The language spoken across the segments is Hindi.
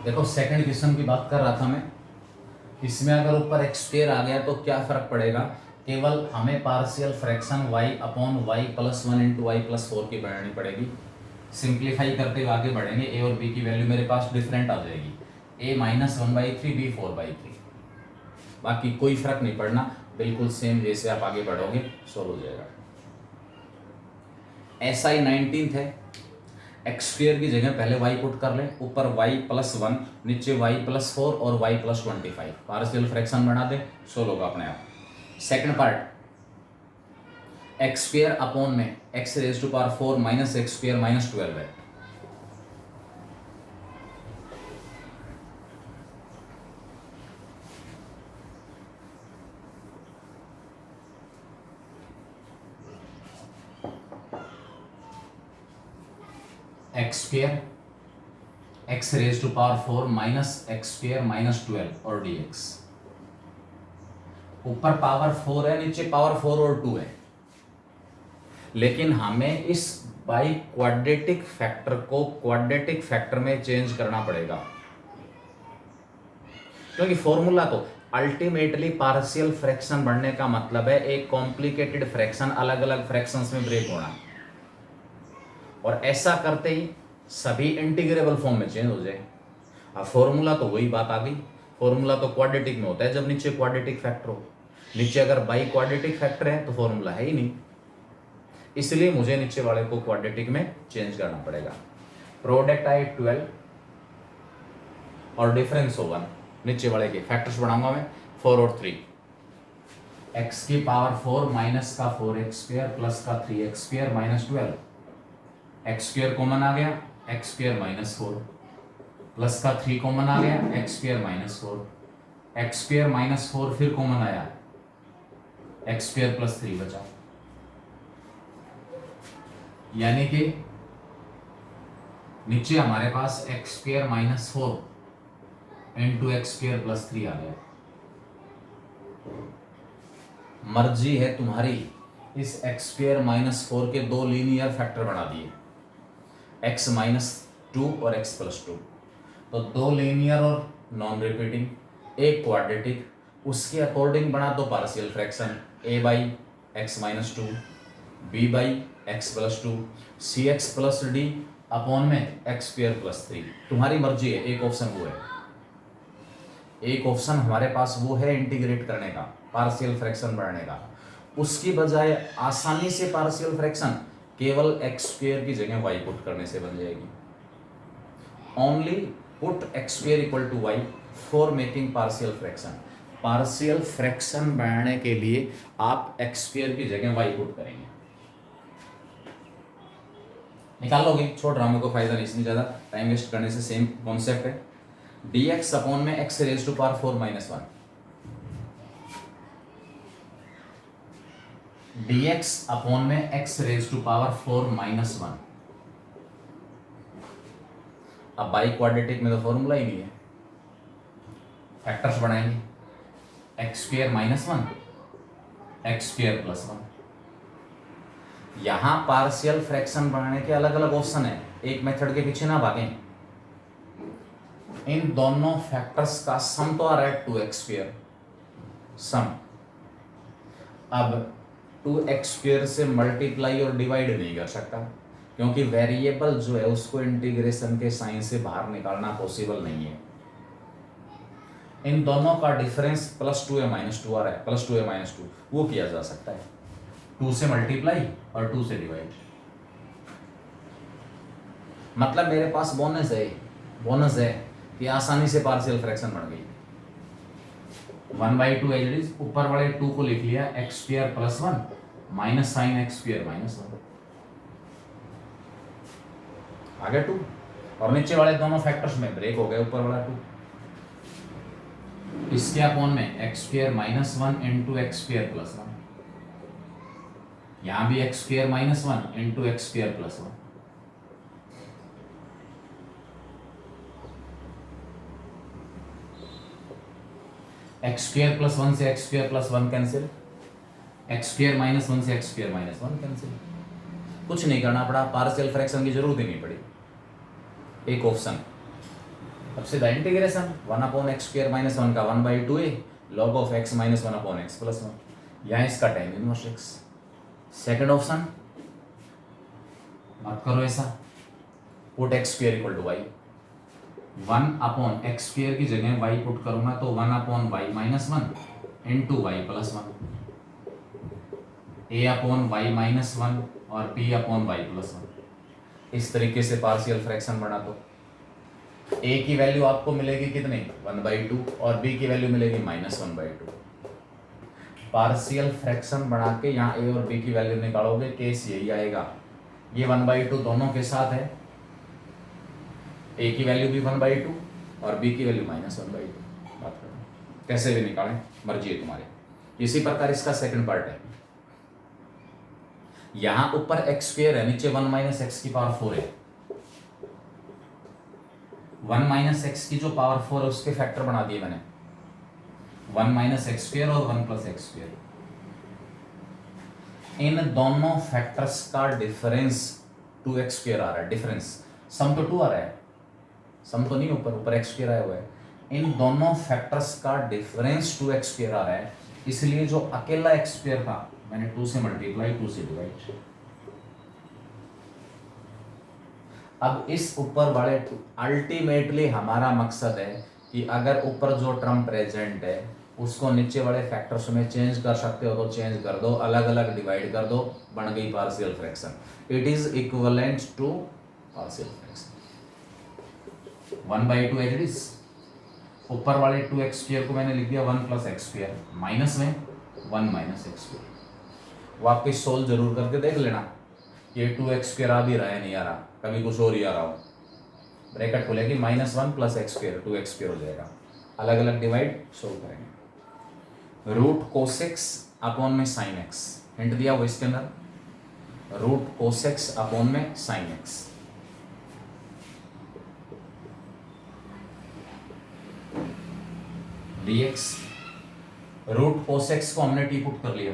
देखो सेकंड क्वेश्चन की बात कर रहा था मैं। इसमें अगर ऊपर एक्स स्क्वायर आ गया तो क्या फर्क पड़ेगा, केवल हमें partial fraction y upon Y plus one into Y plus four की बनानी पड़ेगी। सिंप्लीफाई करते हुए आगे बढ़ेंगे, a और b की वैल्यू मेरे पास डिफरेंट आ जाएगी, a minus one by three, B four by three. बाकी कोई फर्क नहीं पड़ना, बिल्कुल सेम जैसे आप आगे बढ़ोगे सोल्व हो जाएगा। SI 19 है। एक्स स्क्वेयर की जगह पहले y पुट कर ले, ऊपर y प्लस वन, नीचे y प्लस फोर और y प्लस 25। पार्शियल फ्रैक्शन बना दे, सोल्व होगा अपने आप। Second part, x square upon में x raise to power four minus x square minus 12 है। X square x raise to power four minus x square minus 12 और dx। ऊपर पावर फोर है, नीचे पावर फोर और टू है, लेकिन हमें इस बाई क्वाड्रेटिक फैक्टर को क्वाड्रेटिक फैक्टर में चेंज करना पड़ेगा, क्योंकि फॉर्मूला तो अल्टीमेटली पार्शियल फ्रैक्शन बढ़ने का मतलब है एक कॉम्प्लिकेटेड फ्रैक्शन अलग अलग फ्रैक्शंस में ब्रेक होना, और ऐसा करते ही सभी इंटीग्रेबल फॉर्म में चेंज हो जाए। अब फॉर्मूला तो वही बात आ गई, फॉर्मूला तो क्वाड्रेटिक में होता है जब नीचे क्वाड्रेटिक फैक्टर हो, नीचे अगर बाई क्वाड्रेटिक फैक्टर है तो फॉर्मूला है ही नहीं, इसलिए मुझे नीचे वाले को क्वाड्रेटिक में चेंज करना पड़ेगा। प्रोडक्ट आए 12 और डिफरेंस हो 1, नीचे वाले के फैक्टर्स बढ़ाऊंगा मैं 4 और 3। एक्स की पावर 4 माइनस का 4x स्क्वायर प्लस का 3x square minus 12। X square common आ गया, एक्स स्क्वायर माइनस 4 प्लस का 3 कॉमन आ गया, x square minus 4, x square minus 4 फिर कॉमन आया, एक्स स्क्वायर प्लस 3 बचा, यानी कि नीचे हमारे पास x square minus 4 into x square plus 3 आ गया। मर्जी है तुम्हारी, इस एक्स स्क्वायर माइनस 4 के दो लीनियर फैक्टर बना दिए, एक्स माइनस 2 और एक्स प्लस 2, तो दो लीनियर और नॉन रिपीटिंग, एक क्वाड्रेटिक, उसके अकॉर्डिंग बना दो partial fraction, a by x minus 2, b by x plus 2, c x plus d upon में एक्स स्क्वायर प्लस 3। तुम्हारी मर्जी है, एक ऑप्शन वो है, एक ऑप्शन हमारे पास वो है इंटीग्रेट करने का, पार्शियल फ्रैक्शन बढ़ाने का। उसकी बजाय आसानी से पार्शियल फ्रैक्शन केवल एक्स स्क्वायर की जगह वाई पुट करने से बन जाएगी। Only put x square equal to y for making partial fraction. Partial fraction बढ़ाने के लिए आप एक्स स्क्वायर की जगह वाई पुट करेंगे, निकाल लोगे, छोड़ रहा हूं, मेरे को फायदा नहीं, इसमें ज्यादा टाइम वेस्ट करने से। सेम कॉन्सेप्ट है, dx अपॉन में x raise to power 4 minus 1, dx upon में x raise to power 4 minus 1। अब बाई क्वाड्रेटिक में तो फॉर्मूला ही नहीं है, फैक्टर्स बनाएंगे, x square minus 1, x square plus 1। यहां पार्शियल फ्रैक्शन बनाने के अलग अलग ऑप्शन है, एक मेथड के पीछे ना भागें, इन दोनों फैक्टर्स का सम तो आ रहा है 2x स्क्वायर सम। अब 2x स्क्वायर से मल्टीप्लाई और डिवाइड नहीं कर सकता, क्योंकि वेरिएबल जो है उसको इंटीग्रेशन के साइन से बाहर निकालना पॉसिबल नहीं है। इन दोनों का डिफरेंस प्लस 2 है माइनस 2 आ रहा है, प्लस 2 है माइनस 2, वो किया जा सकता है, 2 से मल्टीप्लाई और 2 से डिवाइड। मतलब मेरे पास बोनस है कि आसानी से पार्शियल फ्रैक्शन बन गई। 1/2 एज इट इज, ऊपर वाले 2 को लिख लिया x square plus 1 minus sine x square minus 1, आगे 2, और नीचे वाले दोनों फैक्टर्स में ब्रेक हो गए, ऊपर वाला 2, इसके अपॉन में x square minus 1 into x square plus 1, यहां भी x square minus 1 into x square plus 1। X square plus 1 से x square plus 1 cancel, x square minus 1 से एक्स स्क्वायर माइनस 1 कैंसिल, कुछ नहीं करना पड़ा, पार्शियल फ्रैक्शन की जरूरत ही नहीं पड़ी, एक ऑप्शन। अब सीधा इंटीग्रेशन 1/x² - 1 का 1/2a log of x - 1/x + 1, यहाँ इसका tan inverse x। Second option मत करो ऐसा, पुट x² = y। 1/x² की जगह y पुट करूंगा तो 1/y - 1 × y + 1, a/y - 1 और b/y + 1। इस तरीके से पार्शियल फ्रैक्शन बना दो। a की वैल्यू आपको मिलेगी कितनी 1/2 और b की वैल्यू मिलेगी -1/2। पार्शियल फ्रैक्शन बना के यहाँ a और b की वैल्यू निकालोगे, केस यही आएगा। ये 1/2 दोनों के साथ है, a की वैल्यू भी 1/2 और b की वैल्यू -1/2। बात करें कैसे भी निकालें, मर्जी है तुम्हारी। इसी प्रकार इसका सेकंड पार्ट है, यहां ऊपर x² है, नीचे 1 - x की पावर 4 है। 1 - x की जो पावर 4 है उसके फैक्टर बना दिए मैंने, 1 - x² और 1 + x²। इन दोनों फैक्टर्स का डिफरेंस 2x² आ रहा है। डिफरेंस, सम तो 2 आ रहा है, सम तो नहीं, ऊपर x² आया हुआ है। इन दोनों फैक्टर्स का डिफरेंस 2x² आ रहा है, इसलिए जो अकेला x² था मैंने 2 से मल्टीप्लाई 2 से डिवाइड। अब इस ऊपर वाले अल्टीमेटली हमारा मकसद है कि अगर ऊपर जो टर्म प्रेजेंट है उसको नीचे वाले फैक्टर्स में चेंज कर सकते हो तो चेंज कर दो, अलग अलग डिवाइड कर दो, बन गई partial fraction. It is equivalent to partial fraction 1/2 as it is. ऊपर वाले 2x² को मैंने लिख दिया 1 + x², माइनस में 1 - x²। वापस सोल्व जरूर करके देख लेना, ये 2x² आ भी रहा है नहीं आ रहा, कभी कुछ और ही आ रहा हो। ब्रैकेट खुलेगी -1 + x², 2x² हो जाएगा। अलग अलग डिवाइड सोल्व करेंगे। √cos x/sin x, हिंट दिया हुआ इसके अंदर, √cos x/sin x। dx, √cos x को हमने टी पुट कर लिया,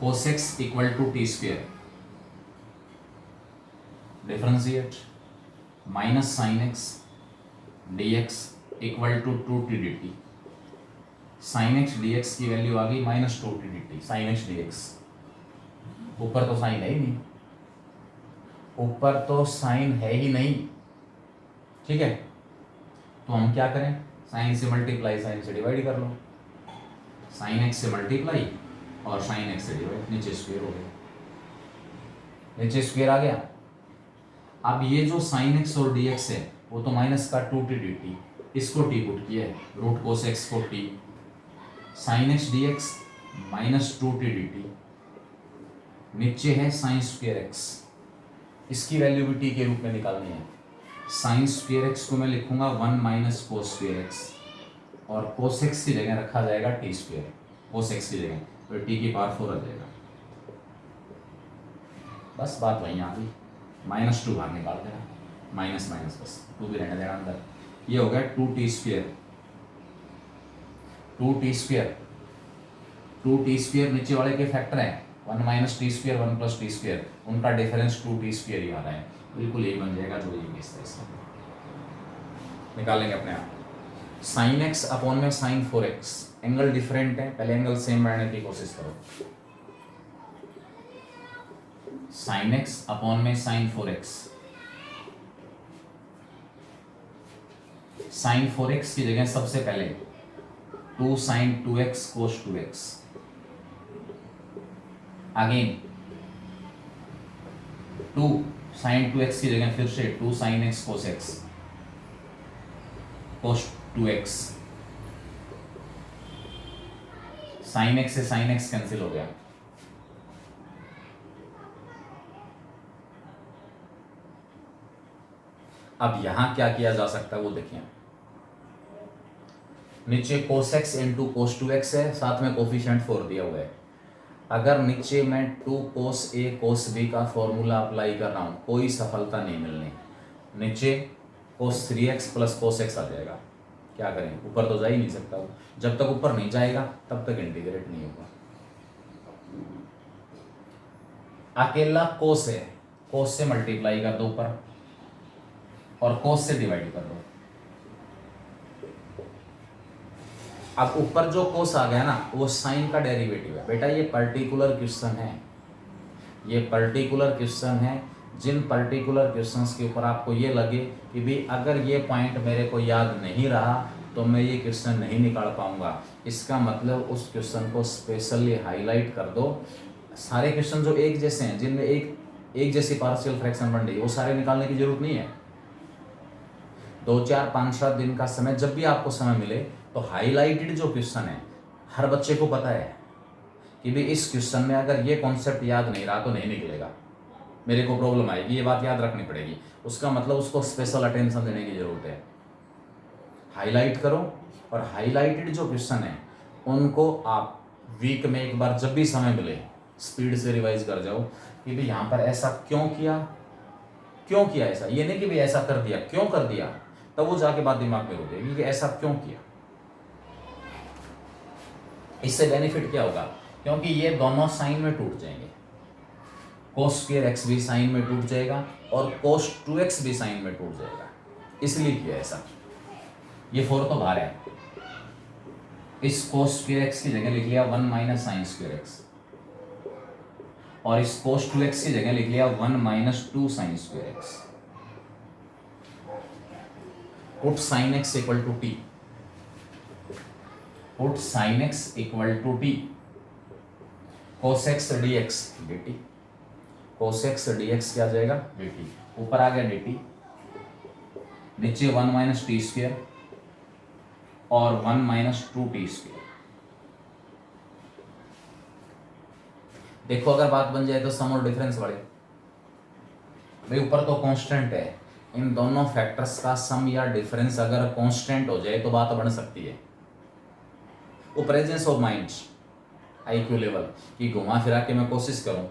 cos x = t², differentiate -sin x dx = 2t dt। sin x dx की वैल्यू आ गई -2t dt। sin x dx, ऊपर तो साइन है ही नहीं, ऊपर तो साइन है ही नहीं, ठीक है। तो हम क्या करें, साइन से मल्टीप्लाई साइन से डिवाइड कर लो, sin x से मल्टीप्लाई और sin x से डिवाइड, नीचे स्क्वायर हो गया, नीचे स्क्वायर आ गया। अब ये जो sin x और dx है वो तो माइनस का 2t dt, इसको t पुट किया है, √cos x को t, sin x dx -2t dt, नीचे है sin² x, इसकी वैल्यू भी t के रूप में निकालनी है। sin² x को मैं लिखूंगा 1 - cos² x और cos x की जगह रखा जाएगा t², cos x की जगह तो t की पावर 4 आ जाएगा। बस बात वहीं आ गई, -2 बाहर निकाल देना, माइनस बस 2 भी रहने देना अंदर। ये हो गया 2t², 2t² नीचे वाले के फैक्टर हैं, 1 - t², 1 + t², उनका डिफरेंस 2t² ही आ रहा है, बिल्कुल यही बन जाएगा जो ये केस था इसका। निकालेंगे अपने आप। sin x/ sin 4x, angle different है, पहले एंगल सेम बनाने की कोशिश करो। sin x/ sin 4x, sin 4x की जगह सबसे पहले 2 sin 2x cos 2x, again 2 sin 2x की जगह फिर से 2 sin x cos 2x, sin x से sin x कैंसिल हो गया। अब यहां क्या किया जा सकता है वो देखिए, नीचे cos x × cos 2x है, साथ में कोफिशिएंट 4 दिया हुआ है। अगर नीचे मैं 2 cos a cos b का फॉर्मूला अप्लाई कर रहा हूं, कोई सफलता नहीं मिलनी, नीचे cos 3x + cos x आ जाएगा। क्या करें, ऊपर तो जा ही नहीं सकता, जब तक ऊपर नहीं जाएगा तब तक इंटीग्रेट नहीं होगा। अकेला cos है कोस से मल्टीप्लाई कर दो ऊपर और कोस से डिवाइड कर दो। अब ऊपर जो कोस आ गया ना वो साइन का डेरिवेटिव है। बेटा ये पर्टिकुलर क्वेश्चन है, ये पर्टिकुलर क्वेश्चन है। जिन पर्टिकुलर क्वेश्चंस के ऊपर आपको ये लगे कि भी अगर ये पॉइंट मेरे को याद नहीं रहा तो मैं ये क्वेश्चन नहीं निकाल पाऊंगा, इसका मतलब उस क्वेश्चन को स्पेशली हाईलाइट कर दो। सारे क्वेश्चन जो एक जैसे हैं, जिनमें एक जैसी पार्शियल फ्रैक्शन बन रही है, वो सारे निकालने की जरूरत नहीं है। 2 4 5 7 दिन का समय, जब भी आपको समय मिले तो हाईलाइटेड जो क्वेश्चन है, हर बच्चे को पता है कि भी इस क्वेश्चन में अगर ये कॉन्सेप्ट याद नहीं रहा तो नहीं निकलेगा, मेरे को प्रॉब्लम आएगी, ये बात याद रखनी पड़ेगी। उसका मतलब उसको स्पेशल अटेंशन देने की जरूरत है। हाईलाइट करो और हाईलाइटेड जो क्वेश्चन है उनको आप वीक में एक बार जब भी समय मिले स्पीड से रिवाइज कर जाओ कि भाई यहाँ पर ऐसा क्यों किया ऐसा। ये नहीं कि भाई ऐसा कर दिया, क्यों कर दिया, तब वो जाके बात दिमाग में रुकेगी कि ऐसा क्यों किया। इससे बेनिफिट क्या होगा, क्योंकि ये दोनों साइन में टूट जाएंगे। कोस स्क्वायर एक्स भी साइन में टूट जाएगा और कोस 2x भी साइन में टूट जाएगा, इसलिए किया ऐसा। ये 4 तो बाहर है, इस कोस स्क्वायर एक्स की जगह लिख लिया 1 माइनस साइन स्क्वायर एक्स, और इस कोस 2x की जगह लिख लिया 1 minus 2 sine square x. Put sine x equal to t, put sine x equal to t cos x d x d t, cos x d x क्या आ जाएगा डी टी, ऊपर आ गया डी टी, नीचे 1 माइनस टी स्क्वायर और 1 माइनस 2 टी स्क्वायर। देखो अगर बात बन जाए तो सम और डिफरेंस बढ़े। भाई ऊपर तो कांस्टेंट है, इन दोनों फैक्टर्स का सम या डिफरेंस अगर कांस्टेंट हो जाए तो बात बन सकती है। वो presence of mind IQ level की घुमा फिरा के मैं कोशिश करूं,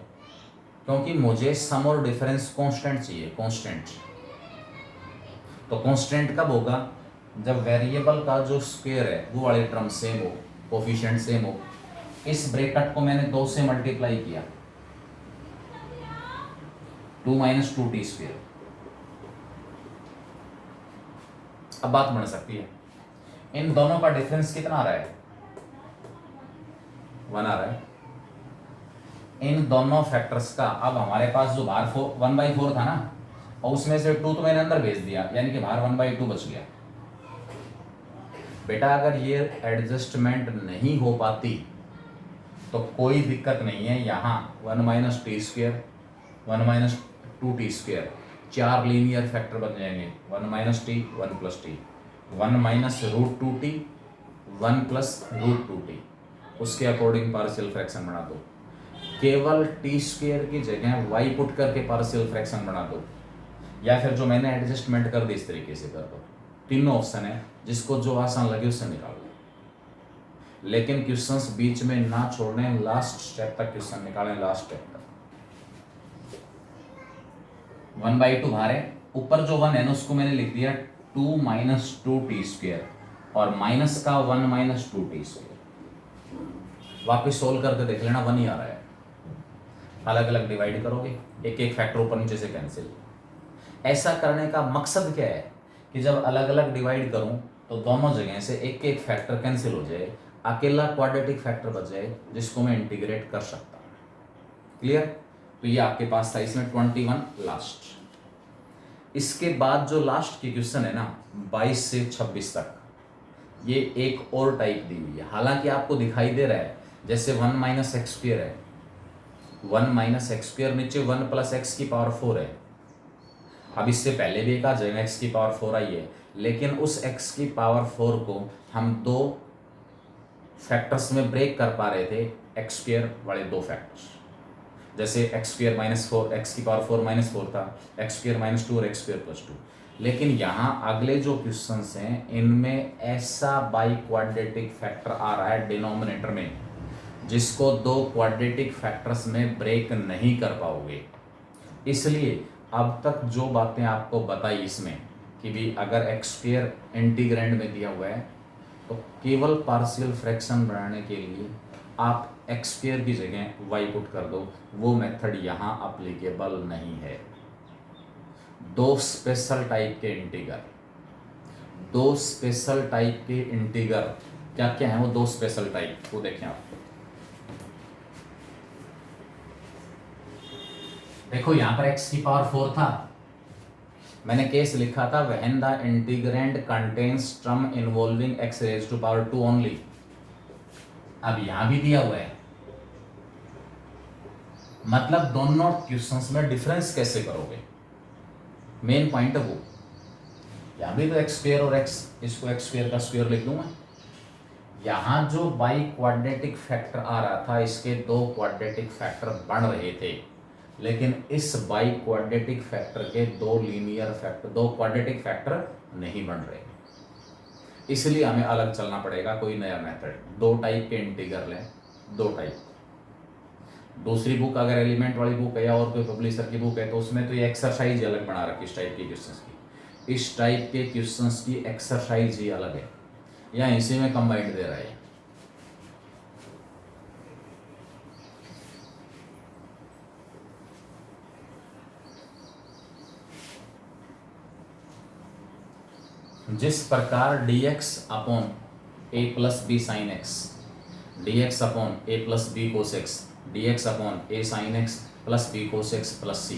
क्योंकि मुझे सम और डिफरेंस कांस्टेंट चाहिए, कांस्टेंट। तो कांस्टेंट कब होगा, जब वेरिएबल का जो स्क्वायर है वो वाले टर्म सेम हो, कोफिशिएंट सेम हो। इस ब्रैकेट को मैंने 2 से मल्टीप्लाई किया, 2 माइनस 2 टी स्क्वायर। अब बात बन सकती है, इन दोनों का डिफरेंस कितना आ रहा है, 1 आ रहा है। इन दोनों फैक्टर्स का अब हमारे पास जो बाहर 1/4 था ना, और उसमें से 2 तो मैंने अंदर भेज दिया, यानी कि बाहर 1/2 बच गया। बेटा अगर ये एडजस्टमेंट नहीं हो पाती तो कोई दिक्कत नहीं है, यहाँ 1 minus t square 1 minus 2 t square 4 linear factor बन जाएंगे, 1 minus t 1 plus t, 1 minus root 2 t 1 plus root 2 t, उसके अकॉर्डिंग पार्शियल फ्रैक्शन बना दो। केवल टी स्क्वायर की जगह वाई पुट करके पार्शियल फ्रैक्शन बना दो, या फिर जो मैंने एडजस्टमेंट कर दी इस तरीके से कर दो। तीनों ऑप्शन है, जिसको जो आसान लगे उससे निकाल लो, लेकिन क्वेश्चंस बीच में ना छोड़ने, लास्ट स्टेप तक क्वेश्चन निकालें, लास्ट स्टेप तक। 1/2 बाहर है, ऊपर जो 1 है ना उसको मैंने लिख दिया 2 माइनस 2 टी स्क्वायर, और माइनस का 1 माइनस 2 टी स्क्वायर। वापिस सोल्व करके देख लेना, 1 ही आ रहा है। अलग अलग डिवाइड करोगे, एक एक फैक्टर ऊपर नीचे से कैंसिल। ऐसा करने का मकसद क्या है कि जब अलग अलग डिवाइड करूं तो दोनों जगह से एक एक फैक्टर कैंसिल हो जाए, अकेला क्वाड्रेटिक फैक्टर बच जाए जिसको मैं इंटीग्रेट कर सकता हूं। क्लियर? तो ये आपके पास था, इसमें 21 लास्ट। इसके बाद जो लास्ट की क्वेश्चन है ना 22 से 26 तक, ये एक और टाइप दी हुई है। हालांकि आपको दिखाई दे रहा है जैसे 1 माइनस एक्स स्क्वायर है, 1 माइनस एक्स स्क्वायर नीचे 1 प्लस एक्स की पावर 4 है। अब इससे पहले भी एक आ जाएगा एक्स की पावर 4 आई है, लेकिन उस एक्स की पावर 4 को हम 2 फैक्टर्स में ब्रेक कर पा रहे थे, एक्स स्क्वायर वाले 2 फैक्टर्स। जैसे एक्स स्क्वायर माइनस 4, एक्स की पावर 4 माइनस 4 था, एक्स स्क्वायर माइनस 2 और एक्स स्क्वायर प्लस 2। लेकिन यहाँ अगले जो क्वेश्चंस हैं इनमें ऐसा बाई क्वाड्रेटिक फैक्टर आ रहा है डिनोमिनेटर में, जिसको 2 क्वाड्रेटिक फैक्टर्स में ब्रेक नहीं कर पाओगे। इसलिए अब तक जो बातें आपको बताई इसमें कि भी अगर एक्स स्क्वायर इंटीग्रैंड में दिया हुआ है तो केवल पार्शियल फ्रैक्शन बनाने के लिए आप एक्स स्क्वायर की जगह वाई पुट कर दो, वो मेथड यहाँ अप्लीकेबल नहीं है। दो स्पेशल टाइप के इंटीगर, दो स्पेशल टाइप के इंटीगर क्या क्या है वो दो स्पेशल टाइप, वो देखें आप। देखो यहां पर x की पावर 4 था, मैंने केस लिखा था when the integrand contains term involving x raise to power 2 only. अब यहां भी दिया हुआ है, मतलब दोनों क्वेश्चंस में डिफरेंस कैसे करोगे, मेन पॉइंट है वो। यहां भी तो एक्स स्क्वायर और x, इसको एक्स स्क्वायर का स्क्वायर लिख दूंगा। यहां जो बाई क्वाड्रेटिक फैक्टर आ रहा था, इसके दो क्वाड्रेटिक फैक्टर बन रहे थे, लेकिन इस बाई क्वाड्रेटिक फैक्टर के दो लीनियर फैक्टर, दो क्वाड्रेटिक फैक्टर नहीं बन रहे, इसलिए हमें अलग चलना पड़ेगा, कोई नया मेथड। दो टाइप के इंटीग्रल लें, दो टाइप। दूसरी बुक अगर एलिमेंट वाली बुक है या और कोई पब्लिशर की बुक है तो उसमें तो ये एक्सरसाइज अलग बना रखी इस टाइप के क्वेश्चंस की, इस टाइप के क्वेश्चंस की एक्सरसाइज ही अलग है, या इसी में कंबाइंड दे रहा है। जिस प्रकार dx upon a plus b sine x, dx upon a plus b cos x, dx upon a sine x plus b cos x plus c,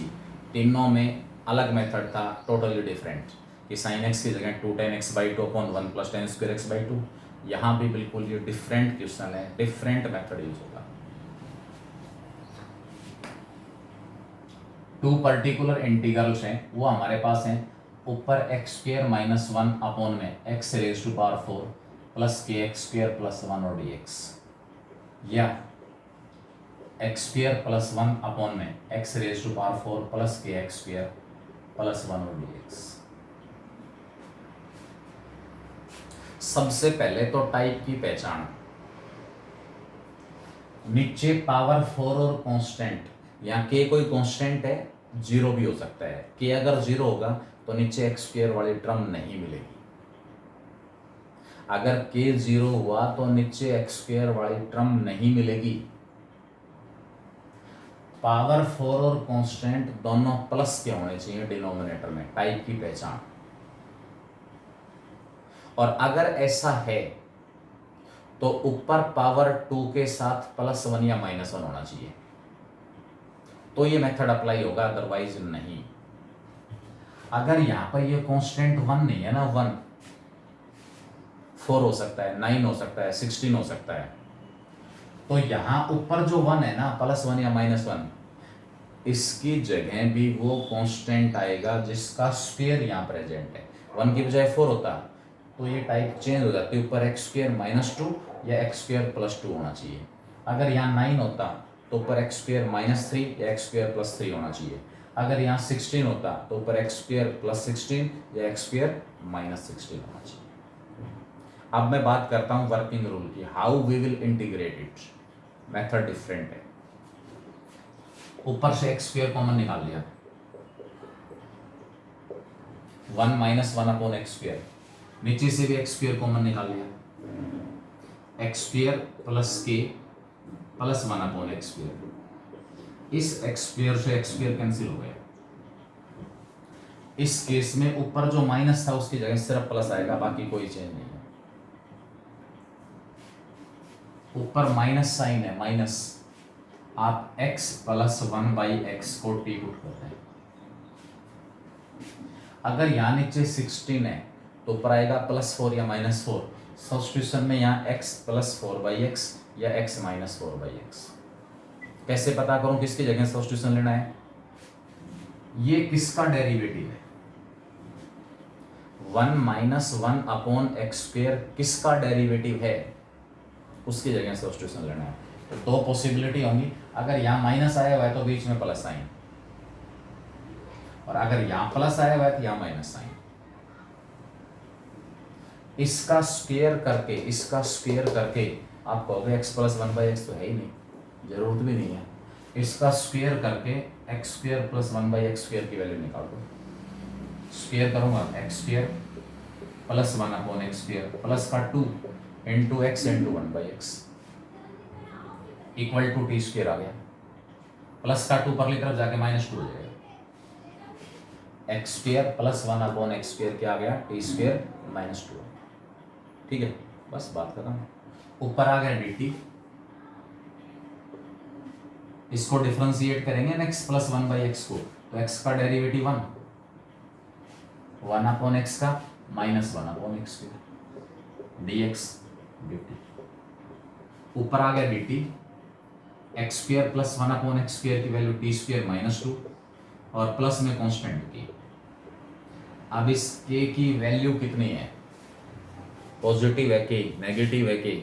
तीनों में अलग मेथड था, टोटली डिफरेंट, कि साइन एक्स की जगह 2 tan x by 2 upon 1 plus tan square x by 2। यहाँ भी बिल्कुल ये डिफरेंट क्वेश्चन है, डिफरेंट मेथड यूज होगा। टू पर्टिकुलर इंटीग्रल्स हैं, वो हमारे पास हैं, ऊपर एक्स स्क्वायर माइनस 1 अपॉन में x raise to power 4 plus k x square plus 1 और dx, या एक्स स्क्वायर प्लस 1 अपॉन में x raise to power 4 plus k x square plus 1 और dx। सबसे पहले तो टाइप की पहचान, नीचे पावर 4 और कांस्टेंट, यहाँ के कोई कांस्टेंट है, जीरो भी हो सकता है, के अगर जीरो होगा तो नीचे एक्स स्क्वायर वाली टर्म नहीं मिलेगी, अगर के जीरो हुआ तो नीचे एक्स स्क्वायर वाली टर्म नहीं मिलेगी। पावर 4 और कांस्टेंट दोनों प्लस के होने चाहिए डिनोमिनेटर में, टाइप की पहचान। और अगर ऐसा है तो ऊपर पावर 2 के साथ प्लस 1 या माइनस 1 होना चाहिए, तो ये मेथड अप्लाई होगा, अदरवाइज नहीं। अगर यहां पर ये कांस्टेंट 1 नहीं है ना, 1 4 हो सकता है, 9 हो सकता है, 16 हो सकता है, तो यहां ऊपर जो 1 है ना, प्लस 1 या माइनस 1, इसकी जगह भी वो कांस्टेंट आएगा जिसका स्क्वायर यहाँ प्रेजेंट है। 1 की बजाय 4 होता तो ये टाइप चेंज हो जाती, ऊपर एक्स स्क्वायर माइनस 2 या एक्स स्क्वायर प्लस 2 होना चाहिए। अगर यहाँ 9 होता तो ऊपर एक्स स्क्वायर माइनस 3 या एक्स स्क्वायर प्लस 3 होना चाहिए। अगर यहाँ 16 होता तो ऊपर एक्स स्क्वायर प्लस 16 या एक्स स्क्वायर माइनस 16 होना चाहिए। अब मैं बात करता हूँ वर्किंग रूल की, how we will integrate it. Method different है, ऊपर से एक्स स्क्वायर कॉमन निकाल लिया, 1 माइनस 1 अपॉन एक्स स्क्वायर, नीचे से भी एक्स स्क्वायर कॉमन निकाल लिया, एक्स स्क्वायर प्लस के प्लस 1 अपॉन एक्स स्क्वायर, इस एक्स स्क्वायर से एक्स स्क्वायर कैंसिल हो गया। इस केस में ऊपर जो माइनस था उसकी जगह सिर्फ प्लस आएगा, बाकी कोई चेंज नहीं है। ऊपर माइनस साइन है, माइनस, आप x प्लस 1 बाई एक्स को टी पुट करते हैं। अगर यहाँ नीचे 16 है तो ऊपर आएगा प्लस 4 या माइनस 4, सब्स्टिट्यूशन में यहाँ x प्लस 4 बाई एक्स या x माइनस 4 बाई एक्स। कैसे पता करूं किसकी जगह सब्स्टिट्यूशन लेना है? ये किसका डेरिवेटिव है? 1 माइनस 1 अपॉन एक्स स्क्वायर किसका डेरिवेटिव है, उसकी जगह सब्स्टिट्यूशन लेना है। तो दो पॉसिबिलिटी होंगी, अगर यहाँ माइनस आया हुआ है तो बीच में प्लस साइन, और अगर यहाँ प्लस आया हुआ है तो यहाँ माइनस साइन। इसका स्क्वायर करके, इसका स्क्वायर करके आप कहोगे एक्स प्लस 1 बाई एक्स तो है ही नहीं, जरूरत भी नहीं है। इसका स्क्वायर करके x square plus 1 by x square की वैल्यू निकाल दो। स्क्वायर करूंगा x square plus 1 upon x square plus का 2 into x into 1 by x, equal to t square आ गया, प्लस का 2 परली तरफ जाके -2 हो जाएगा, x square plus 1 upon x square क्या आ गया, टी स्क्वेयर -2। ठीक है, बस बात खत्म। ऊपर आ गया dt, इसको डिफरेंशिएट करेंगे ना x प्लस 1/x को, तो x का डेरिवेटिव 1 अपॉन x का -1 upon x square dx dt। ऊपर आ गया dt, x square plus 1 upon x square की वैल्यू टी स्क्वेयर -2 और प्लस में कांस्टेंट की। अब इस k की वैल्यू कितनी है, पॉजिटिव है k, नेगेटिव है k,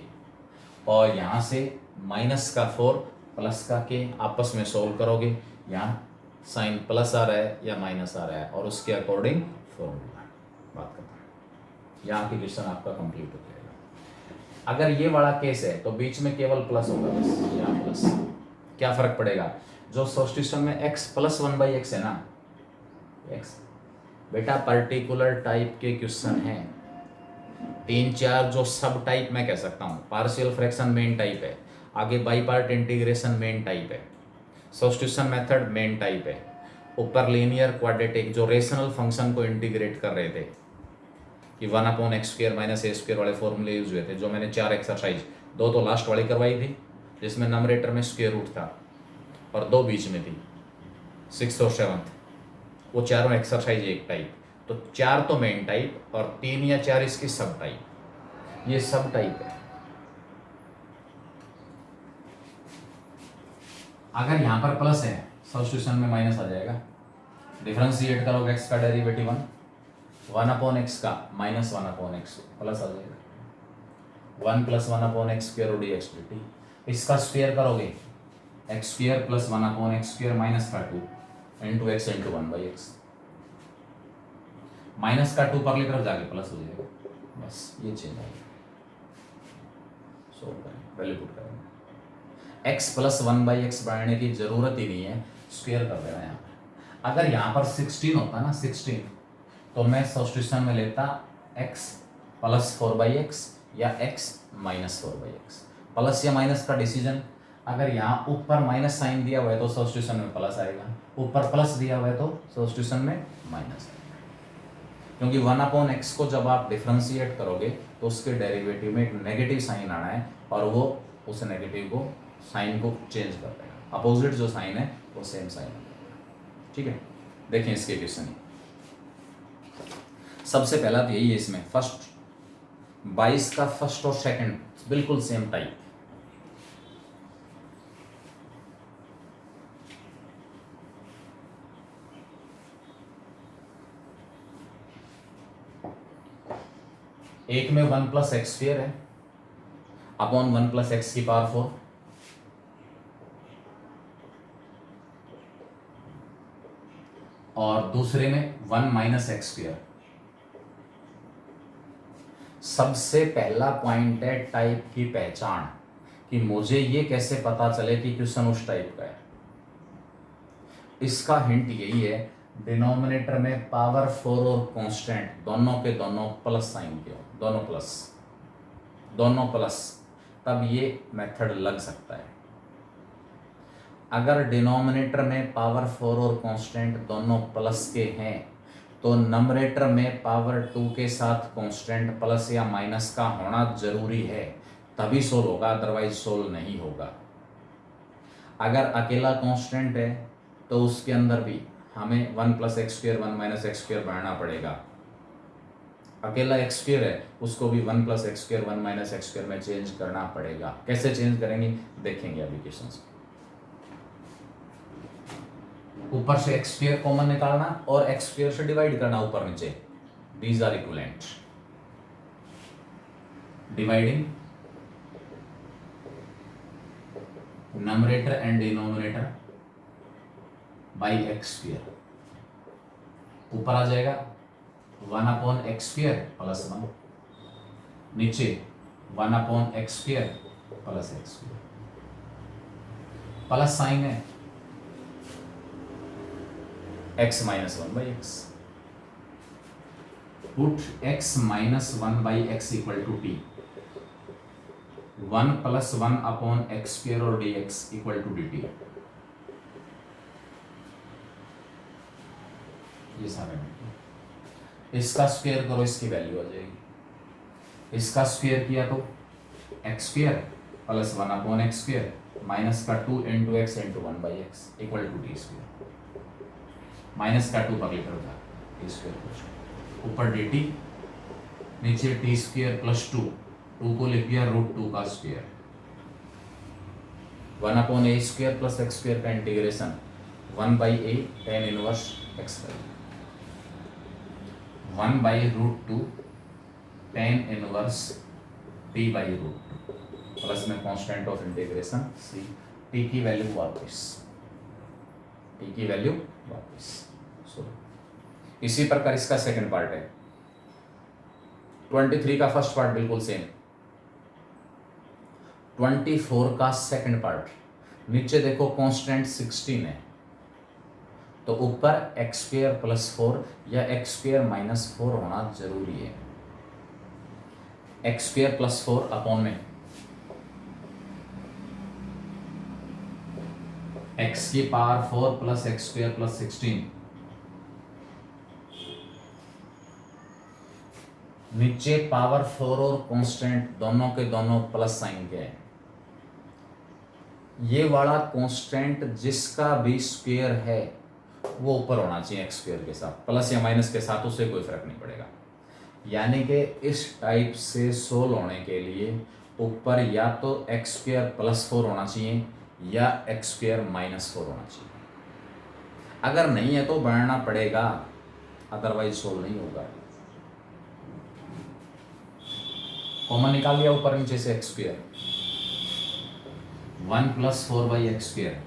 और यहाँ से माइनस का 4 प्लस का k आपस में सोल्व करोगे, यहाँ साइन प्लस आ रहा है या माइनस आ रहा है और उसके अकॉर्डिंग फॉर्मूला। बात करते हैं, यहाँ की क्वेश्चन आपका कंप्लीट हो जाएगा। अगर ये वाला केस है तो बीच में केवल प्लस होगा, बस यहाँ प्लस, क्या फर्क पड़ेगा, जो सब्स्टिट्यूशन में x प्लस 1/x है ना, x बेटा पर्टिकुलर टाइप के क्वेश्चन हैं, 3-4 जो सब टाइप मैं कह सकता हूँ, पार्शियल फ्रैक्शन मेन टाइप है, आगे by part integration main type है, सब्स्टिट्यूशन मेथड मेन टाइप है, ऊपर लीनियर क्वाड्रेटिक जो रेशनल फंक्शन को इंटीग्रेट कर रहे थे कि 1 अपॉन एक्स स्क्वेयर माइनस ए स्क्वेयर वाले फॉर्मूले यूज हुए थे, जो मैंने 4 एक्सरसाइज, 2 तो लास्ट वाली करवाई थी जिसमें नंबरेटर में स्क्वेयर रूट था और 2 बीच में थी, 6th और 7th, वो चारों एक्सरसाइज एक टाइप, तो 4 तो मेन टाइप और 3 या 4 इसकी सब टाइप, ये सब टाइप है। अगर यहाँ पर प्लस है सब्स्टिट्यूशन में माइनस आ जाएगा, डिफरेंशिएट करोगे x का डेरिवेटिव 1 अपॉन एक्स का -1 अपॉन एक्स प्लस आ जाएगा, 1 प्लस 1 अपॉन एक्स स्क्वेयर और dx dt, इसका स्क्वेयर करोगे x square plus 1 upon x square minus का 2 into x into 1/x, minus का 2 परली तरफ जाके प्लस हो जाएगा, बस ये चेंज आएगा। सोल्व करें, वैल्यू पुट करेंगे, x प्लस 1/x बढ़ाने की जरूरत ही नहीं है, स्क्वेयर कर देना यहाँ पर। अगर यहाँ पर 16 होता ना 16, तो मैं सब्स्टिट्यूशन में लेता x प्लस 4/x या x माइनस 4/x, प्लस या माइनस का डिसीजन। अगर यहाँ ऊपर माइनस साइन दिया हुआ है तो सब्स्टिट्यूशन में प्लस आएगा, ऊपर प्लस दिया हुआ है तो सब्स्टिट्यूशन में माइनस आएगा, क्योंकि 1 अपॉन एक्स को जब आप डिफरेंशिएट करोगे तो उसके डेरिवेटिव में एक नेगेटिव साइन आना है और वो उस नेगेटिव को साइन को चेंज कर देगा, अपोजिट जो साइन है वो सेम साइन है। ठीक है, देखें इसके क्वेश्चन, सबसे पहला तो यही है इसमें, फर्स्ट 22 का फर्स्ट और सेकंड बिल्कुल सेम टाइप, एक में 1 प्लस एक्स स्क्वेयर है अपॉन 1 प्लस एक्स की पावर 4, और दूसरे में 1 माइनस एक्स स्क्वेयर। सबसे पहला पॉइंट है टाइप की पहचान, कि मुझे ये कैसे पता चले कि क्वेश्चन उस टाइप का है। इसका हिंट यही है, डिनोमिनेटर में पावर 4 और कांस्टेंट दोनों के दोनों प्लस साइन के हो, दोनों प्लस, तब ये मेथड लग सकता है। अगर डिनोमिनेटर में पावर 4 और कांस्टेंट दोनों प्लस के हैं तो नंबरेटर में पावर 2 के साथ कांस्टेंट प्लस या माइनस का होना जरूरी है, तभी सोल्व होगा, अदरवाइज सोल्व नहीं होगा। अगर अकेला कांस्टेंट है तो उसके अंदर भी हमें 1 plus x square 1 minus x square बढ़ाना पड़ेगा। अकेला एक्स स्क्वेयर है उसको भी 1 plus x square 1 minus x square में चेंज करना पड़ेगा। कैसे चेंज करेंगे देखेंगे एप्लीकेशंस। ऊपर से एक्स स्क्वेयर कॉमन निकालना और एक्स स्क्वेयर से डिवाइड करना ऊपर नीचे, these are equivalent. Dividing numerator and denominator by x square, ऊपर आ जाएगा 1 अपॉन एक्स स्क्वेयर प्लस 1, नीचे 1 upon x square plus x square, plus sine है x minus 1/x, put x minus 1/x equal to t, 1 plus 1 upon x square और d x equal to d t. ये सारे इसका स्क्वायर करो, इसकी वैल्यू आ जाएगी। इसका स्क्वायर किया तो x square plus 1 upon x square minus का 2 into x into 1 by x equal to t square. Minus का 2 पगली तरफ जा टी स्क्वायर ऊपर डी टी, नीचे टी स्क्वायर प्लस 2, 2 को लिख दिया रूट 2 का square. 1 upon a square plus x square का integration 1 by a tan inverse x by 1 by root 2 tan inverse T by root 2 plus में constant of integration c. T की वैल्यू वापस, टी की वैल्यू वापस। इसी प्रकार इसका सेकंड पार्ट है। 23 का फर्स्ट पार्ट बिल्कुल सेम, 24 का सेकंड पार्ट। नीचे देखो कांस्टेंट 16 है, तो ऊपर एक्स स्क्वायर प्लस 4 या एक्स स्क्वायर माइनस 4 होना जरूरी है। एक्स स्क्वायर प्लस 4 अपॉन में एक्स की power 4 plus x square plus 16, नीचे पावर 4 और कांस्टेंट दोनों के दोनों प्लस साइन के हैं। ये वाला कांस्टेंट जिसका भी स्क्वायर है वो ऊपर होना चाहिए एक्स स्क्वायर के साथ, प्लस या माइनस के साथ उससे कोई फर्क नहीं पड़ेगा। यानी कि इस टाइप से सोल्व होने के लिए ऊपर या तो एक्स स्क्वायर प्लस 4 होना चाहिए या एक्स स्क्वायर माइनस 4 होना चाहिए। अगर नहीं है तो बढ़ना पड़ेगा, अदरवाइज सोल्व नहीं होगा। कॉमन निकाल लिया ऊपर नीचे से x square, 1 plus 4 by x square,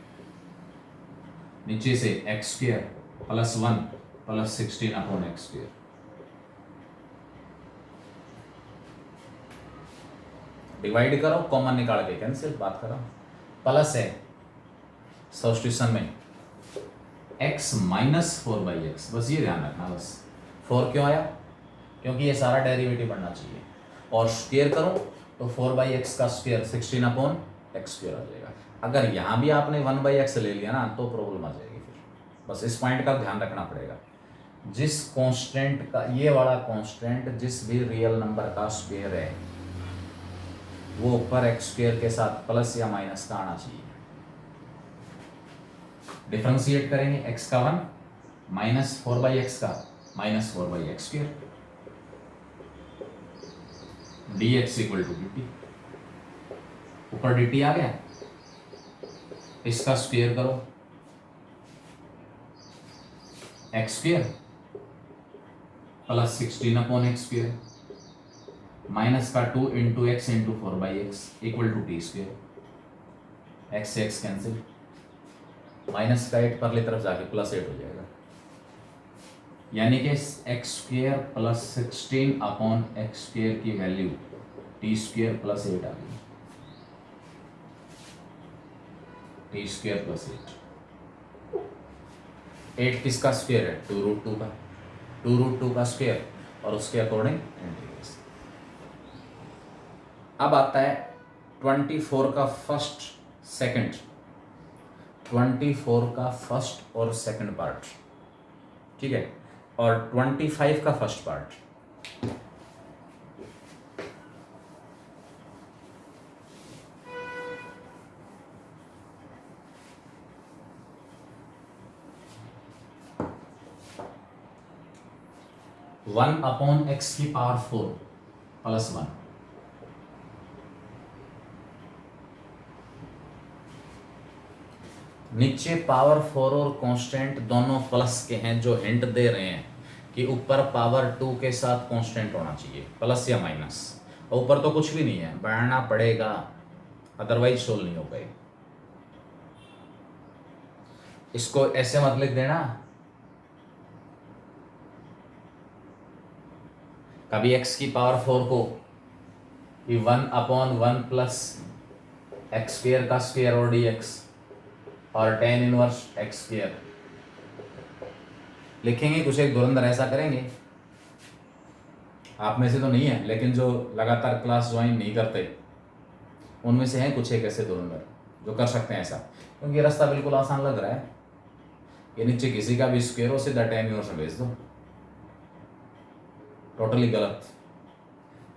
नीचे से x square plus 1 plus 16 upon x square. Divide करो, कॉमन निकाल के कैंसिल, बात करो। प्लस है सब्स्टिट्यूशन में x माइनस 4 बाई एक्स, बस ये ध्यान रखना। बस 4 क्यों आया? क्योंकि ये सारा डेरिवेटिव बनना चाहिए। और स्क्वायर करो तो 4 बाई एक्स का स्क्वायर 16 अपॉन एक्स स्क्वायर आ जाएगा। अगर यहाँ भी आपने 1 बाई एक्स ले लिया ना तो प्रॉब्लम आ जाएगी फिर। बस इस पॉइंट का ध्यान रखना पड़ेगा। जिस कांस्टेंट का, ये वाला कांस्टेंट जिस भी रियल नंबर का स्क्वायर है वो ऊपर एक्स स्क्वायर के साथ प्लस या माइनस का आना चाहिए। डिफरेंशिएट करेंगे, x का 1 माइनस 4 बाई एक्स का minus 4 by x square, d x equal to d t. ऊपर डी टी आ गया, इसका स्क्वायर करो, x square plus 16 upon x square minus का 2 into x into 4 by x equal to t square. X से एक्स कैंसिल, माइनस का 8 परली तरफ जाके प्लस 8 हो जाएगा। यानी कि x square plus 16 upon x square की वैल्यू टी स्क्वायर प्लस 8 आ गई। टी स्क्वायर प्लस 8 किसका स्क्वायर है? 2 रूट 2 का, 2 रूट 2 का स्क्वायर और उसके अकॉर्डिंग इंटीग्रेशन। अब आता है 24 का फर्स्ट सेकंड, 24 का फर्स्ट और सेकंड पार्ट, ठीक है, और 25 का first part. One upon x की पावर 4 प्लस 1, नीचे पावर 4 और कांस्टेंट दोनों प्लस के हैं, जो हिंट दे रहे हैं कि ऊपर पावर 2 के साथ कांस्टेंट होना चाहिए, प्लस या माइनस। ऊपर तो कुछ भी नहीं है, बढ़ना पड़ेगा, अदरवाइज सोल्व नहीं हो पाएगी। इसको ऐसे मत लिख देना, कभी x की पावर 4 को 1 अपॉन 1 प्लस एक्स स्क्वायर का स्क्वायर और dx और tan इनवर्स एक्स स्क्वायर लिखेंगे। कुछ एक धुरंधर ऐसा करेंगे, आप में से तो नहीं है, लेकिन जो लगातार क्लास ज्वाइन नहीं करते उनमें से हैं कुछ एक ऐसे दो नंबर जो कर सकते हैं ऐसा, क्योंकि ये रास्ता बिल्कुल आसान लग रहा है। ये नीचे किसी का भी स्क्वायर हो, सीधा tan इनवर्स में भेज दो, टोटली गलत।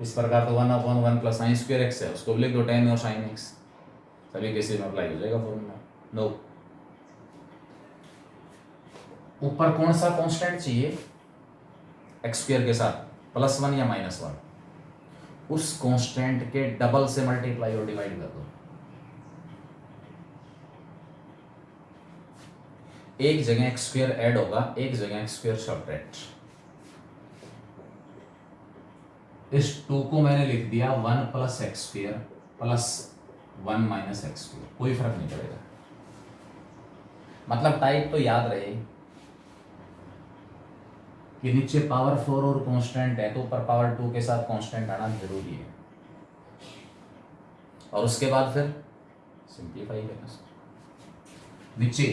इस प्रकार तो 1/1 प्लस साइन स्क्वायर एक्स है, उसको भी लिख दो tan और साइन एक्स, सभी केसेस में अप्लाई हो जाएगा फॉर्मूला। नो, ऊपर कौन सा कांस्टेंट चाहिए एक्स स्क्वायर के साथ, +1 या -1, उस कांस्टेंट के डबल से मल्टीप्लाई और डिवाइड कर दो। एक जगह एक्स स्क्वायर ऐड होगा, एक जगह एक्स स्क्वायर सब्ट्रैक्ट। इस 2 को मैंने लिख दिया 1 + x² + 1 - x², कोई फर्क नहीं पड़ेगा। मतलब टाइप तो याद रहे कि नीचे पावर 4 और कांस्टेंट है, तो ऊपर पावर 2 के साथ कांस्टेंट आना जरूरी है, और उसके बाद फिर सिंप्लीफाई करना। नीचे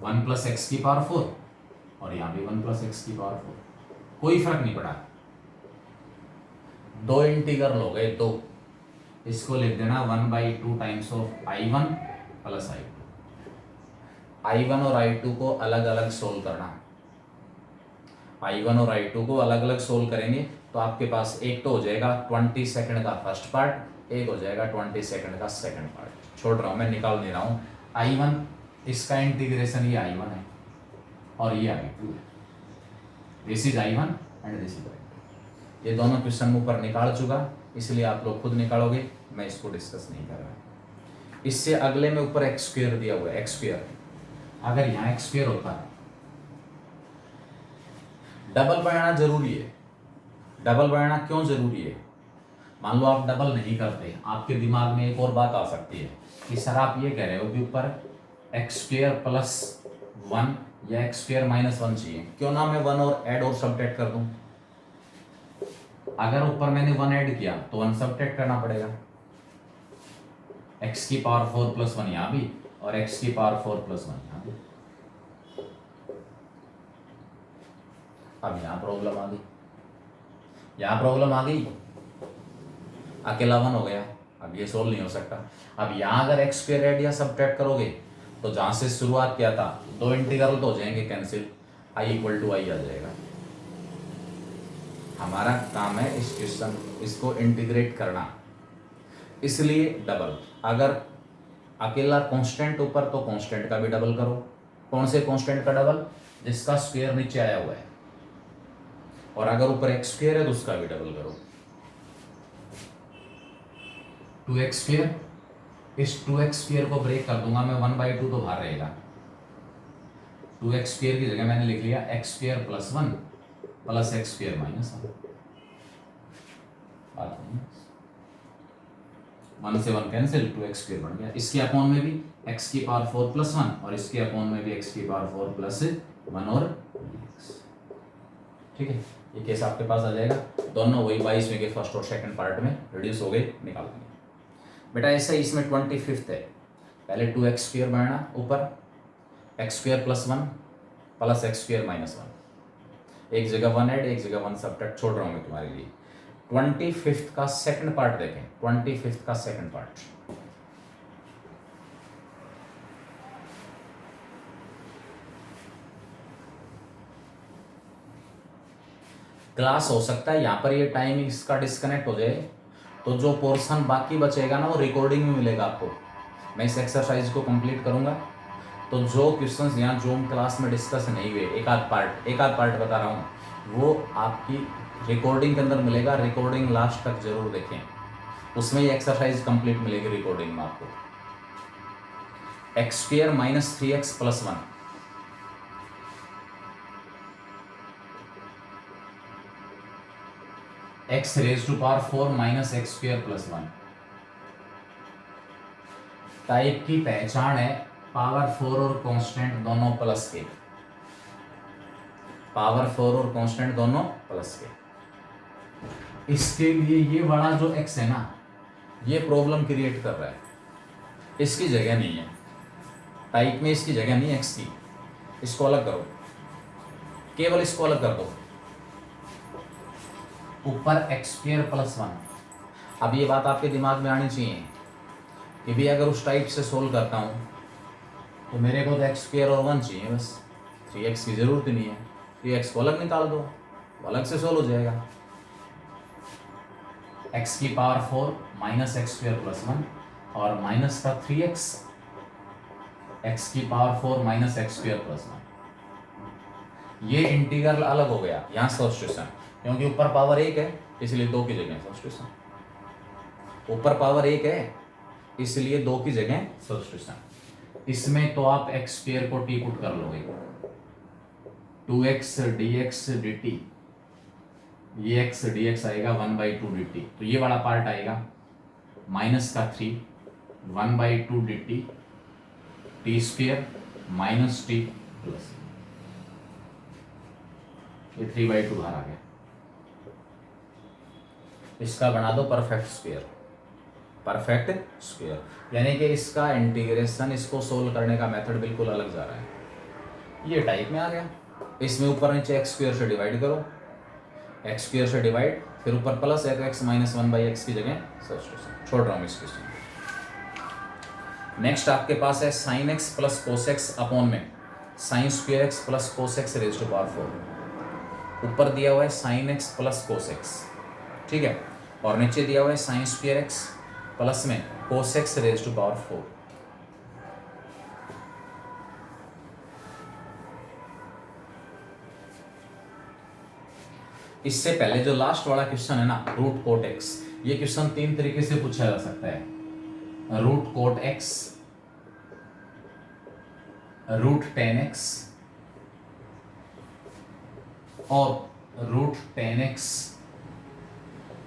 1 + x⁴ और यहाँ भी 1 + x⁴, कोई फर्क नहीं पड़ा। दो इंटीग्रल हो गए दो, इसको लिख देना 1/2 times of I1 + I2। I1 और I2 को अलग अलग सोल्व करना। I1 और I2 को अलग अलग सोल्व करेंगे तो आपके पास एक तो हो जाएगा 20 सेकंड का फर्स्ट पार्ट, एक हो जाएगा 20 सेकंड का सेकंड पार्ट। छोड़ रहा हूँ मैं, निकाल नहीं रहा हूँ। I1 इसका इंटीग्रेशन ये I1 है और ये I2 है। This is I1 and this is I2। ये दोनों क्वेश्चन ऊपर निकाल चुका, इसलिए आप लोग खुद निकालोगे, मैं इसको डिस्कस नहीं कर रहा। इससे अगले में ऊपर x² दिया हुआ है, x²। अगर यहाँ x² होता है, डबल बनाना जरूरी है। डबल बनाना क्यों जरूरी है? मान लो आप डबल नहीं करते, आपके दिमाग में एक और बात आ सकती है कि सर आप ये कह रहे हो कि ऊपर x² + 1 या x² - 1 चाहिए, क्यों ना मैं 1 और ऐड और सब्ट्रैक्ट कर दूं। अगर ऊपर मैंने 1 ऐड किया तो 1 सब्ट्रैक्ट करना पड़ेगा। x⁴ + 1 यहाँ भी और x⁴ + 1 यहाँ भी। अब यहाँ प्रॉब्लम आ गई, यहाँ प्रॉब्लम आ गई, अकेला 1 हो गया, अब ये सोल्व नहीं हो सकता। अब यहाँ अगर x² ऐड या सब्ट्रैक्ट करोगे तो जहाँ से शुरुआत किया था, दो इंटीग्रल तो हो जाएंगे कैंसिल, I = I आ जाएगा। हमारा काम है इस क्वेश्चन इसको इंटीग्रेट करना, इसलिए डबल। अगर अकेला कांस्टेंट ऊपर तो कांस्टेंट का भी डबल करो। कौन से कांस्टेंट का डबल? जिसका स्क्वायर नीचे आया हुआ है। और अगर ऊपर x² है तो उसका भी डबल करो। 2x², इस 2x² को ब्रेक कर दूंगा मैं, 1/2 तो बाहर रहेगा। 2x² की जगह मैंने लिख लिया x² + 1 + x² - 1। 1 से 1 कैंसिल, 2x² बन गया। इसके अपॉन में भी x⁴ + 1 और इसके अपॉन में भी x⁴ + 1 और x। ठीक है, ये केस आपके पास आ जाएगा। दोनों वही 22 में के फर्स्ट और सेकंड पार्ट में रिड्यूस हो गए, निकाल देंगे बेटा। ऐसे इसमें 25th है, पहले 2x² बनाना, ऊपर x² + 1 + x² - 1। एक जगह 1 ऐड, एक जगह 1 सब्ट्रैक्ट, छोड़ रहा हूँ मैं तुम्हारे लिए। 25th का सेकंड पार्ट देखें, 25th का सेकंड पार्ट। क्लास हो सकता है यहाँ पर ये टाइमिंग इसका डिस्कनेक्ट हो जाए, तो जो पोर्शन बाकी बचेगा ना वो रिकॉर्डिंग में मिलेगा आपको। मैं इस एक्सरसाइज को कंप्लीट करूंगा, तो जो क्वेश्चंस यहाँ जूम क्लास में डिस्कस नहीं हुए, एक आध पार्ट बता रहा हूँ, वो आपकी रिकॉर्डिंग के अंदर मिलेगा। रिकॉर्डिंग लास्ट तक जरूर देखें, उसमें ये एक्सरसाइज कंप्लीट मिलेगी रिकॉर्डिंग में आपको। x² - 3x + 1, x⁴ - x² + 1। Type की पहचान है पावर 4 और कांस्टेंट दोनों प्लस के। पावर 4 और कांस्टेंट दोनों प्लस के। इसके लिए ये वाला जो x है ना, ये प्रॉब्लम क्रिएट कर रहा है, इसकी जगह नहीं है टाइप में, इसकी जगह नहीं है x की। इसको अलग करो, केवल इसको अलग कर दो। ऊपर x² + 1। अब ये बात आपके दिमाग में आनी चाहिए, कि भी अगर उस टाइप से सोल्व करता हूँ तो मेरे को तो एक्स स्क्वायर और 1 चाहिए बस, 3x की ज़रूरत ही नहीं है। 3x को अलग निकाल दो, अलग से सोल्व हो जाएगा। x की power 4 minus x square plus 1 और माइनस का 3x, x की power 4 minus x square plus 1। ये इंटीग्रल अलग हो गया, यहाँ सब्स्टिट्यूशन, क्योंकि ऊपर पावर 1 है इसलिए 2 की जगह सब्स्टिट्यूशन। ऊपर पावर 1 है इसलिए 2 की जगह सब्स्टिट्यूशन। इसमें तो आप एक्स स्क्वायर को टी पुट कर लोगे, 2x dx dt, ये x dx आएगा 1/2 dt, तो ये वाला पार्ट आएगा माइनस का 3 1/2 dt T square minus T plus, ये 3/2 बाहर आ गया। इसका बना दो परफेक्ट स्क्वायर, परफेक्ट स्क्वायर, यानी कि इसका इंटीग्रेशन, इसको सोल्व करने का मेथड बिल्कुल अलग जा रहा है। ये टाइप में आ गया। इसमें ऊपर नीचे एक्स स्क्वायर से डिवाइड करो, एक्स स्क्वायर से डिवाइड, फिर ऊपर प्लस x माइनस 1/x की जगह सब्स्टिट्यूशन। छोड़ रहा हूँ इस क्वेश्चन। नेक्स्ट आपके पास है sine x plus cos x upon में sine square x plus cos x raise to power 4। ऊपर दिया हुआ है sine x plus cos x, ठीक है, और नीचे दिया हुआ है साइन स्क्वायर एक्स प्लस में cos x raise to power 4। इससे पहले जो लास्ट वाला क्वेश्चन है ना, रूट कोट एक्स, ये क्वेश्चन 3 तरीके से पूछा जा सकता है। Root cot x, root tan x और root tan x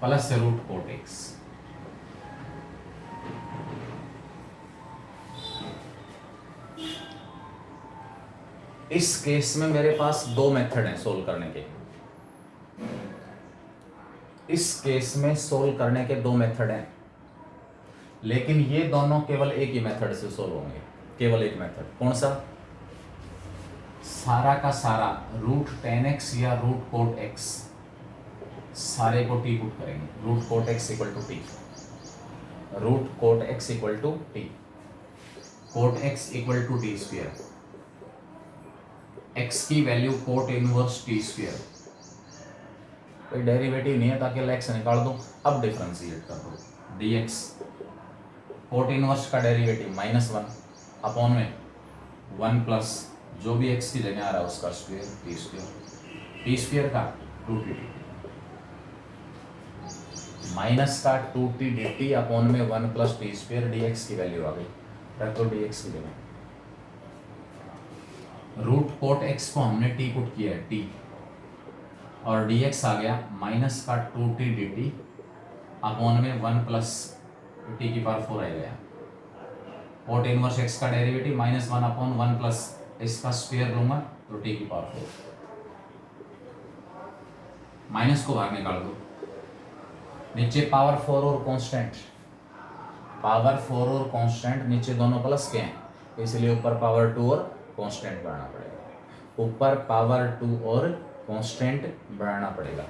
plus root cot x. इस केस में मेरे पास 2 मेथड हैं सोल्व करने के। इस केस में सोल्व करने के 2 मेथड हैं, लेकिन ये दोनों केवल एक ही मेथड से सोल्व होंगे, केवल एक मेथड। कौन सा? सारा का सारा रूट टेन एक्स या रूट कोट एक्स, सारे को टी पुट करेंगे। Root cot x equal to t, root cot x equal to t, cot x equal to t square, x की value cot inverse t square. कोई डेरिवेटिव नहीं है ताकि एक्स निकाल दो। अब डिफरेंशिएट कर दो, डी एक्स कोट इनवर्स का डेरिवेटिव -1 अपॉन में 1 प्लस जो भी एक्स की जगह आ रहा है उसका square, T square, T square का 2t माइनस का 2t dt अपॉन में 1 plus T square, d x की वैल्यू आ गई, रख दो डी एक्स की जगह। रूट कोट एक्स को हमने टी पुट किया है टी, और dx आ गया माइनस का 2t dt अपॉन में 1 प्लस टी की पावर 4 आ गया। कोट इनवर्स x का डेरिवेटिव -1 अपॉन 1 प्लस इसका स्क्वायर लूंगा तो टी की पावर 4। माइनस को बाहर निकाल दो, नीचे पावर 4 और कांस्टेंट, पावर 4 और कांस्टेंट नीचे दोनों प्लस के हैं, इसलिए ऊपर पावर 2 और कांस्टेंट बढ़ाना पड़ेगा। ऊपर पावर 2 और कांस्टेंट बढ़ाना पड़ेगा।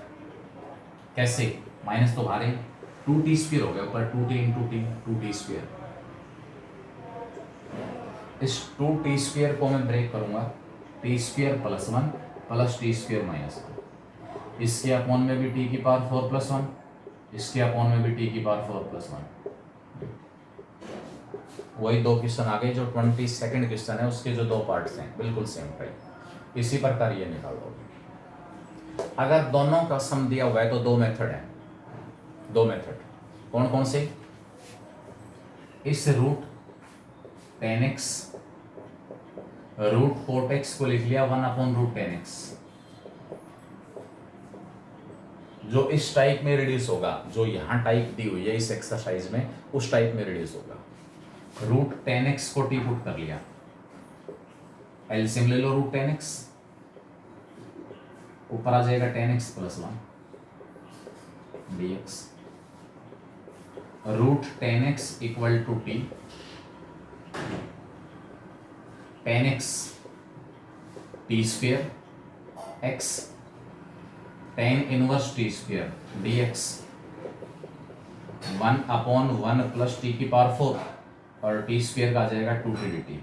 कैसे? माइनस तो बाहर है, 2t स्क्वायर हो गया, ऊपर 2t into T, 2t square. इस 2t स्क्वायर को मैं ब्रेक करूंगा, t square plus 1 plus T square minus 1। इसके अपॉन में भी t की पावर 4 प्लस 1, इसके अपॉन में भी t की पावर 4 प्लस 1। वही 2 क्वेश्चन आ गए जो 22nd क्वेश्चन है, उसके जो 2 पार्ट्स हैं बिल्कुल सेम टाइप। इसी प्रकार ये निकाल दोगे। अगर दोनों का सम दिया हुआ है तो 2 मेथड है, 2 मेथड कौन कौन से? इस root tan x, root cot x को लिख लिया 1 अपॉन रूट टेन एक्स, जो इस टाइप में रिड्यूस होगा, जो यहाँ टाइप दी हुई है इस एक्सरसाइज में, उस टाइप में रिड्यूस होगा। रूट टेन एक्स को टी पुट कर लिया, एलसीएम ले लो रूट टेन एक्स, ऊपर आ जाएगा tan x plus 1 d x, root tan x equal to t, tan x t square x tan inverse t square d x 1 upon 1 plus t की पावर 4 और टी स्क्वेयर का आ जाएगा 2t dt।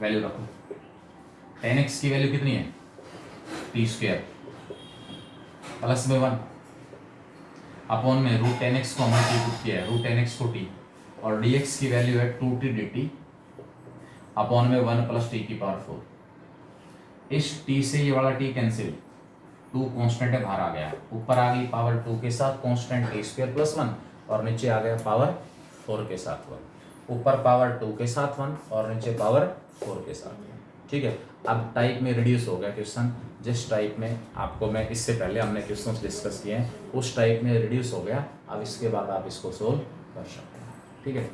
वैल्यू रखो, tan x की वैल्यू कितनी है, टी स्क्वेयर प्लस में 1 अपॉन में रूट टेन एक्स को हमने पुट किया है, रूट टेन एक्स को टी, और dx की वैल्यू है 2t dt अपॉन में 1 प्लस टी की पावर 4। इस t से ये वाला t कैंसिल, 2 कांस्टेंट है बाहर आ गया, ऊपर आ गई पावर 2 के साथ कांस्टेंट टी स्क्वायर प्लस 1 और नीचे आ गया पावर 4 के साथ 1, ऊपर पावर 2 के साथ 1 और नीचे पावर 4 के साथ 1। ठीक है, अब टाइप में रिड्यूस हो गया क्वेश्चन, जिस टाइप में आपको मैं इससे पहले हमने क्वेश्चन डिस्कस किए हैं उस टाइप में रिड्यूस हो गया। अब इसके बाद आप इसको सोल्व कर सकते हैं। ठीक है,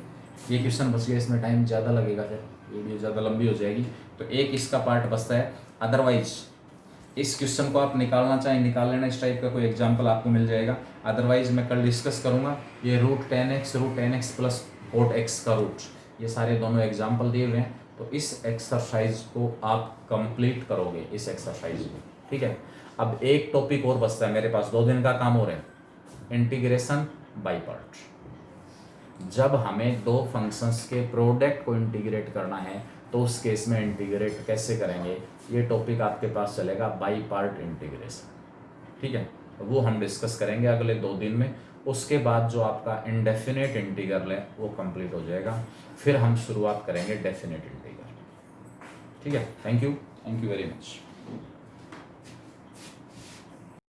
ये क्वेश्चन बच गया, इसमें टाइम ज़्यादा लगेगा, फिर वीडियो ज़्यादा लंबी हो जाएगी, तो एक इसका पार्ट बचता है। अदरवाइज इस क्वेश्चन को आप निकालना चाहें निकाल लेना, इस टाइप का कोई एग्जाम्पल आपको मिल जाएगा। अदरवाइज मैं कल डिस्कस करूंगा ये root tan x plus cot x का रूट, ये सारे दोनों एग्जाम्पल दिए हुए हैं, तो इस एक्सरसाइज को आप कंप्लीट करोगे, इस एक्सरसाइज को। ठीक है, अब एक टॉपिक और बचता है मेरे पास, 2 दिन का काम हो रहा है, इंटीग्रेशन बाय पार्ट। जब हमें दो फंक्शंस के प्रोडक्ट को इंटीग्रेट करना है तो उस केस में इंटीग्रेट कैसे करेंगे, ये टॉपिक आपके पास चलेगा, बाई पार्ट इंटीग्रेशन। ठीक है, वो हम डिस्कस करेंगे अगले 2 दिन में। उसके बाद जो आपका इंडेफिनेट इंटीग्रल है वो कंप्लीट हो जाएगा, फिर हम शुरुआत करेंगे डेफिनेट इंटीग्रल। ठीक है, थैंक यू वेरी मच।